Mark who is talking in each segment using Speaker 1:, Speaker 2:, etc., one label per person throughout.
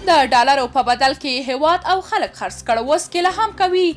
Speaker 1: د ډالرو په بدل کې هیواد او خلک خرڅ کړ. اوس کله هم کوي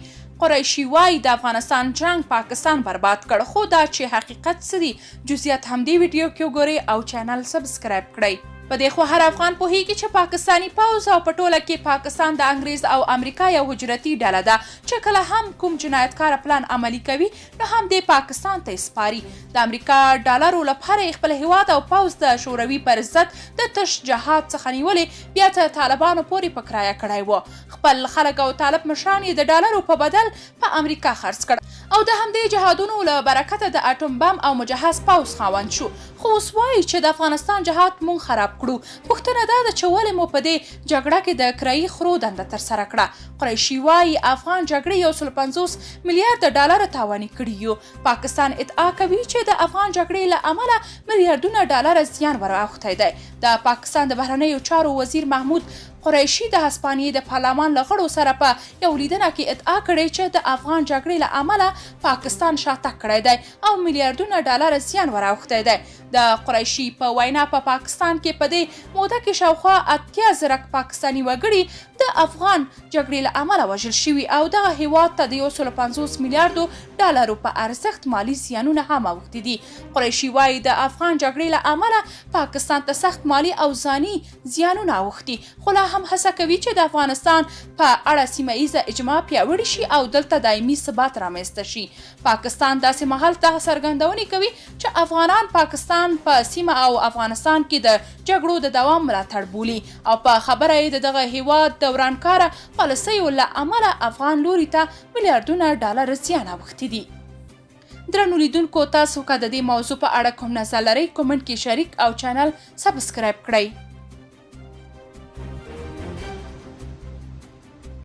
Speaker 1: قریشي وایي د افغانستان جنگ پاکستان برباد کړ، خو دا چې حقیقت څه دي جزئیات هم دې ویډیو کې وګورئ او چینل سبسکرایب کړئ. په دې خو هر افغان پوهیږي چې پاکستانی پوځ او په ټوله کې پاکستان د انګریز او امریکا یو هجرتي ډله ده چې کله هم کوم جنایتکار پلان عملي کوي نو هم دې پاکستان ته سپاري. د امریکا ډالرو لپاره خپل هیواد او پوځ د شوروي پر ضد د تش جهاد څخه نیولې بیا ته طالبانو پورې په کرایه کړی و. خپل خلک او طالب مشران یې د ډالرو په بدل په امریکا خرڅ کړ او د همدې جهادونو له برکته د اټوم بم او مجهز پوځ خاوند شو. خو اوس وایي چې د افغانستان جهاد مونږ خراب کړو. پوښتنه دا ده چې ولې مو په دې جګړه کې د کرایي خرو دنده ترسره کړه. قریشي وایي افغان جګړې 150 میلیارډ ډالر تاواني کړي یو. پاکستان ادعا کوي چې د افغان جګړې له امله میلیارډونه ډالر زیان ور اوښتی دی. د پاکستان د بهرنیو چارو وزیر محمود قریشي د هسپانیې د پارلمان له غړو سره په یو لیدنه کې ادعا کړې چې د افغان جګړې له امله پاکستان شاتګ کړی دی او میلیارډونه ډالر زیان ور اوښتی دی. د قریشي په وینا په پاکستان کې په دې موده کې شاوخوا 80,000 پاکستاني وګړي د افغان جګړې له امله وژل شوي او دغه هیواد ته د 150 میلیارډو ډالرو په ارزښت مالي زیانونه هم اوښتي دي. قریشي وایي د افغان جګړې له امله پاکستان ته سخت مالي او ځاني زیانونه اوښتي، خو لا هم هڅه کوي چې د افغانستان په اړه سیمه ایزه اجماع پیاوړې شي او دلته دایمي ثبات رامنځته شي. پاکستان داسې مهال دغه څرګندونې کوي چې افغانان پاکستان په سیمه او افغانستان کې د جګړو د دوام ملاتړ بولي او په خبره یې د دغه هیواد د ورانکاره پالیسیو له امله افغان لوري ته میلیارډونه ډالر زیان اوښتي دي. درنو لیدونکو، تاسو که د دې موضوع په اړه کوم نظر لرئ کومنټ کې شریک او چینل سبسکرایب کړئ.